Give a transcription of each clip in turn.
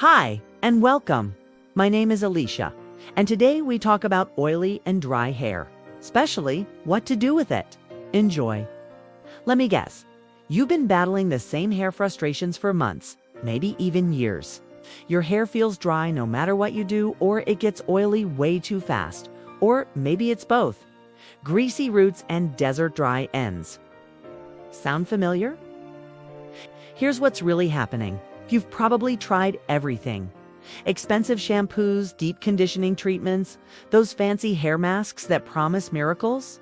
Hi, and welcome. My name is Alicia, and today we talk about oily and dry hair, especially what to do with it. Enjoy. Let me guess, you've been battling the same hair frustrations for months, maybe even years. Your hair feels dry no matter what you do, or it gets oily way too fast, or maybe it's both. Greasy roots and desert dry ends. Sound familiar? Here's what's really happening. You've probably tried everything. Expensive shampoos, deep conditioning treatments, those fancy hair masks that promise miracles.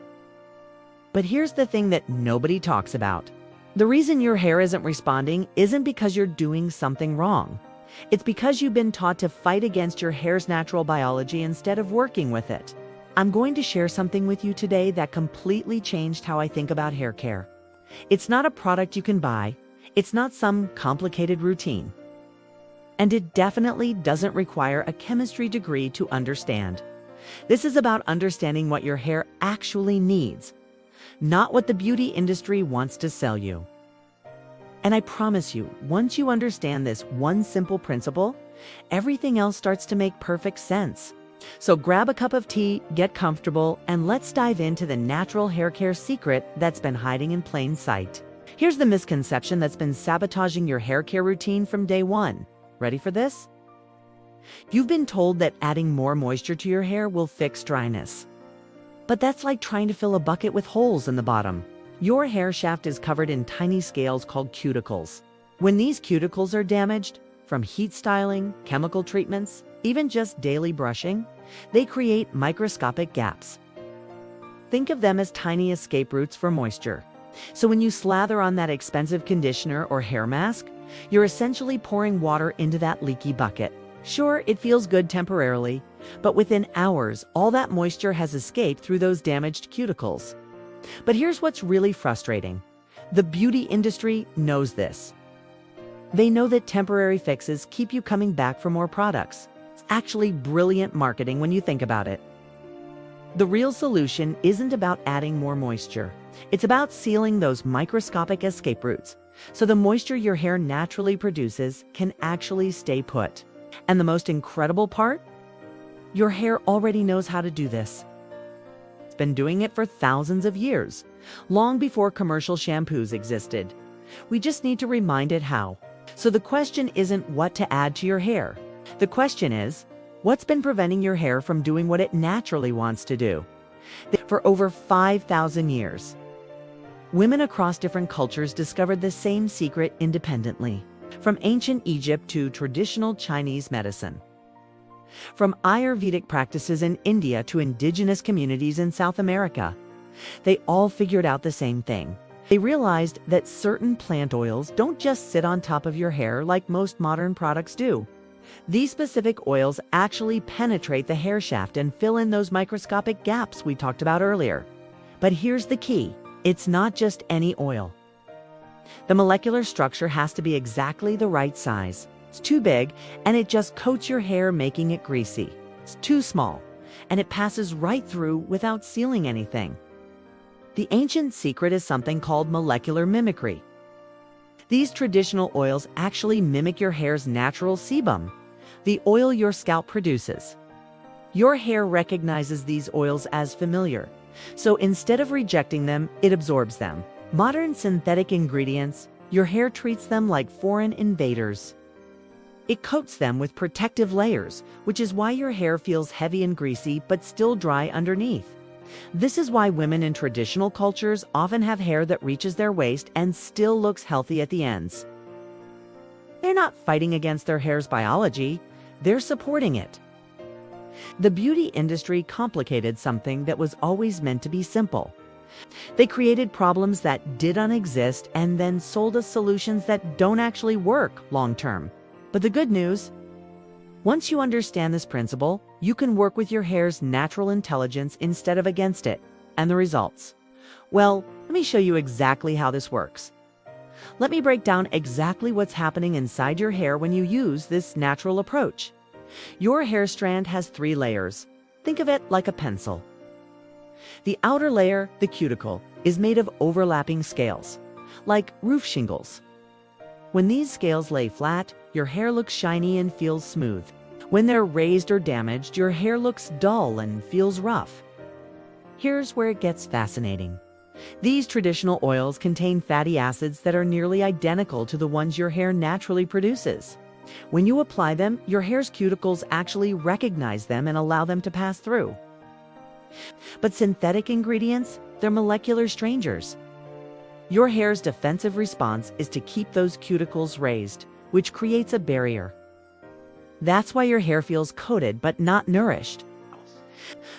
But here's the thing that nobody talks about. The reason your hair isn't responding isn't because you're doing something wrong. It's because you've been taught to fight against your hair's natural biology instead of working with it. I'm going to share something with you today that completely changed how I think about hair care. It's not a product you can buy. It's not some complicated routine. And it definitely doesn't require a chemistry degree to understand. This is about understanding what your hair actually needs, not what the beauty industry wants to sell you. And I promise you, once you understand this one simple principle, everything else starts to make perfect sense. So grab a cup of tea, get comfortable, and let's dive into the natural hair care secret that's been hiding in plain sight. Here's the misconception that's been sabotaging your hair care routine from day one. Ready for this? You've been told that adding more moisture to your hair will fix dryness. But that's like trying to fill a bucket with holes in the bottom. Your hair shaft is covered in tiny scales called cuticles. When these cuticles are damaged, from heat styling, chemical treatments, even just daily brushing, they create microscopic gaps. Think of them as tiny escape routes for moisture. So when you slather on that expensive conditioner or hair mask, you're essentially pouring water into that leaky bucket. Sure, it feels good temporarily, but within hours, all that moisture has escaped through those damaged cuticles. But here's what's really frustrating. The beauty industry knows this. They know that temporary fixes keep you coming back for more products. It's actually brilliant marketing when you think about it. The real solution isn't about adding more moisture. It's about sealing those microscopic escape routes, so the moisture your hair naturally produces can actually stay put. And the most incredible part? Your hair already knows how to do this. It's been doing it for thousands of years, long before commercial shampoos existed. We just need to remind it how. So the question isn't what to add to your hair. The question is, what's been preventing your hair from doing what it naturally wants to do? For over 5,000 years, women across different cultures discovered the same secret independently, from ancient Egypt to traditional Chinese medicine. From Ayurvedic practices in India to indigenous communities in South America, they all figured out the same thing. They realized that certain plant oils don't just sit on top of your hair like most modern products do. These specific oils actually penetrate the hair shaft and fill in those microscopic gaps we talked about earlier. But here's the key. It's not just any oil. The molecular structure has to be exactly the right size. It's too big, and it just coats your hair, making it greasy. It's too small, and it passes right through without sealing anything. The ancient secret is something called molecular mimicry. These traditional oils actually mimic your hair's natural sebum, the oil your scalp produces. Your hair recognizes these oils as familiar, so instead of rejecting them, it absorbs them. Modern synthetic ingredients, your hair treats them like foreign invaders. It coats them with protective layers, which is why your hair feels heavy and greasy but still dry underneath. This is why women in traditional cultures often have hair that reaches their waist and still looks healthy at the ends. They're not fighting against their hair's biology, they're supporting it. The beauty industry complicated something that was always meant to be simple. They created problems that didn't exist and then sold us solutions that don't actually work long term. But the good news, once you understand this principle, you can work with your hair's natural intelligence instead of against it. And the results? Well, let me show you exactly how this works. Let me break down exactly what's happening inside your hair when you use this natural approach. Your hair strand has 3 layers. Think of it like a pencil. The outer layer, the cuticle, is made of overlapping scales, like roof shingles. When these scales lay flat, your hair looks shiny and feels smooth. When they're raised or damaged, your hair looks dull and feels rough. Here's where it gets fascinating. These traditional oils contain fatty acids that are nearly identical to the ones your hair naturally produces. When you apply them, your hair's cuticles actually recognize them and allow them to pass through. But synthetic ingredients, they're molecular strangers. Your hair's defensive response is to keep those cuticles raised, which creates a barrier. That's why your hair feels coated but not nourished.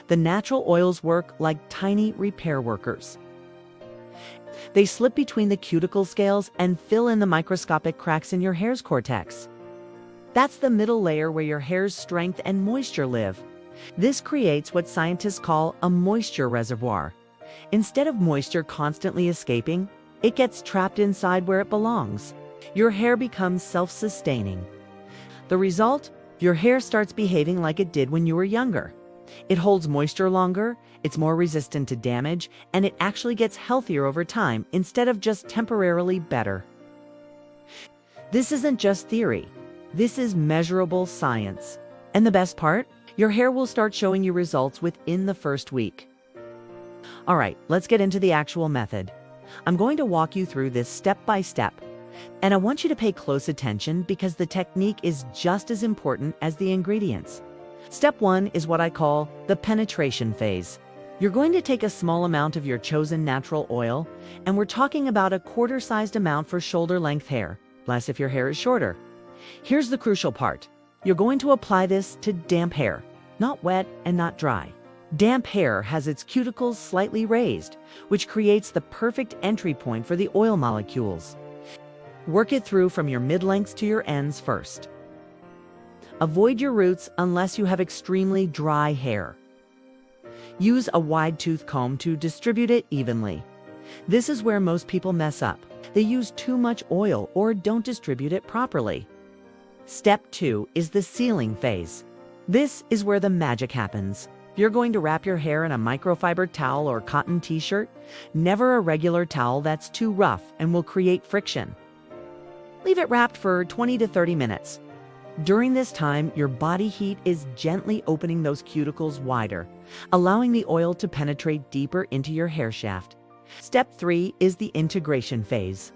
The natural oils work like tiny repair workers. They slip between the cuticle scales and fill in the microscopic cracks in your hair's cortex. That's the middle layer where your hair's strength and moisture live. This creates what scientists call a moisture reservoir. Instead of moisture constantly escaping, it gets trapped inside where it belongs. Your hair becomes self-sustaining. The result? Your hair starts behaving like it did when you were younger. It holds moisture longer, it's more resistant to damage, and it actually gets healthier over time instead of just temporarily better. This isn't just theory. This is measurable science. And the best part? Your hair will start showing you results within the first week. All right, let's get into the actual method. I'm going to walk you through this step by step. And I want you to pay close attention because the technique is just as important as the ingredients. Step 1 is what I call the penetration phase. You're going to take a small amount of your chosen natural oil, and we're talking about a quarter-sized amount for shoulder-length hair, less if your hair is shorter. Here's the crucial part. You're going to apply this to damp hair, not wet and not dry. Damp hair has its cuticles slightly raised, which creates the perfect entry point for the oil molecules. Work it through from your mid-lengths to your ends first. Avoid your roots unless you have extremely dry hair. Use a wide tooth comb to distribute it evenly. This is where most people mess up. They use too much oil or don't distribute it properly. Step 2 is the sealing phase. This is where the magic happens. You're going to wrap your hair in a microfiber towel or cotton t-shirt, never a regular towel that's too rough and will create friction. Leave it wrapped for 20 to 30 minutes. During this time, your body heat is gently opening those cuticles wider, allowing the oil to penetrate deeper into your hair shaft. Step 3 is the integration phase.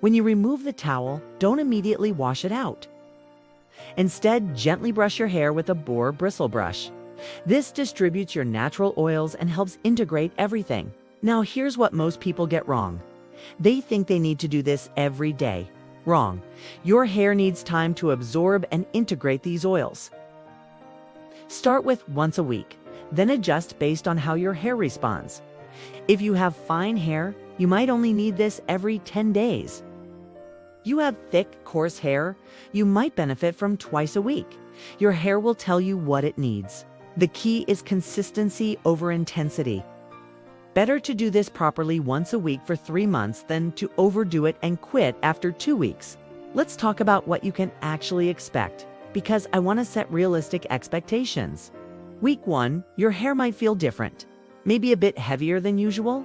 When you remove the towel, don't immediately wash it out. Instead, gently brush your hair with a boar bristle brush. This distributes your natural oils and helps integrate everything. Now, here's what most people get wrong. They think they need to do this every day. Wrong. Your hair needs time to absorb and integrate these oils. Start with once a week, then adjust based on how your hair responds. If you have fine hair, you might only need this every 10 days. You have thick, coarse hair, you might benefit from twice a week. Your hair will tell you what it needs. The key is consistency over intensity. Better to do this properly once a week for 3 months than to overdo it and quit after 2 weeks. Let's talk about what you can actually expect, because I want to set realistic expectations. Week 1, your hair might feel different, maybe a bit heavier than usual.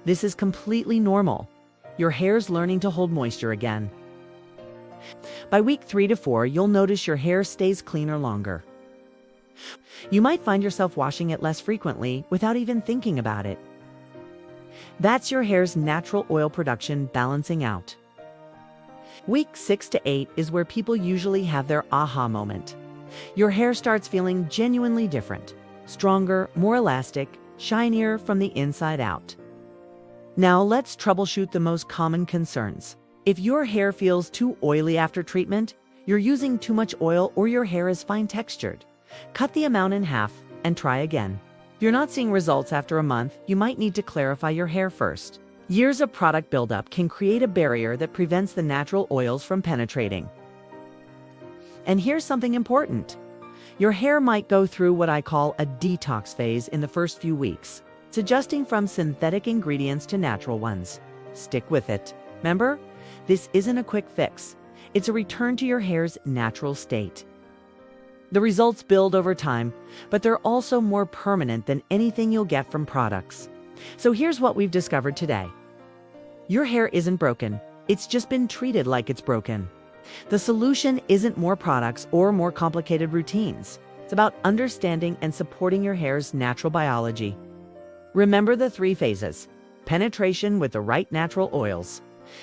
This is completely normal. Your hair's learning to hold moisture again. By week 3 to 4, you'll notice your hair stays cleaner longer. You might find yourself washing it less frequently without even thinking about it. That's your hair's natural oil production balancing out. Week 6 to 8 is where people usually have their aha moment. Your hair starts feeling genuinely different, stronger, more elastic, shinier from the inside out. Now let's troubleshoot the most common concerns. If your hair feels too oily after treatment, you're using too much oil, or your hair is fine textured, cut the amount in half and try again. If you're not seeing results after a month, you might need to clarify your hair first. Years of product buildup can create a barrier that prevents the natural oils from penetrating. And here's something important. Your hair might go through what I call a detox phase in the first few weeks. It's adjusting from synthetic ingredients to natural ones. Stick with it. Remember, this isn't a quick fix. It's a return to your hair's natural state. The results build over time, but they're also more permanent than anything you'll get from products. So here's what we've discovered today. Your hair isn't broken. It's just been treated like it's broken. The solution isn't more products or more complicated routines. It's about understanding and supporting your hair's natural biology. Remember the 3 phases: penetration with the right natural oils,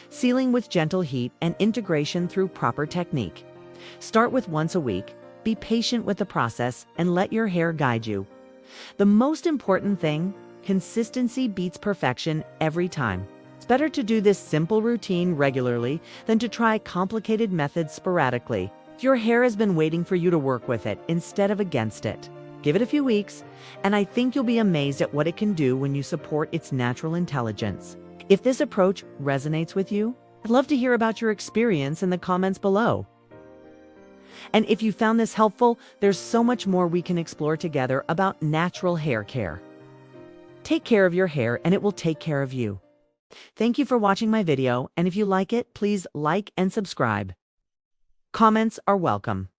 sealing with gentle heat, and integration through proper technique. Start with once a week, be patient with the process, and let your hair guide you. The most important thing, consistency beats perfection every time. It's better to do this simple routine regularly than to try complicated methods sporadically. Your hair has been waiting for you to work with it instead of against it. Give it a few weeks, and I think you'll be amazed at what it can do when you support its natural intelligence. If this approach resonates with you, I'd love to hear about your experience in the comments below. And if you found this helpful, there's so much more we can explore together about natural hair care. Take care of your hair and it will take care of you. Thank you for watching my video, and if you like it, please like and subscribe. Comments are welcome.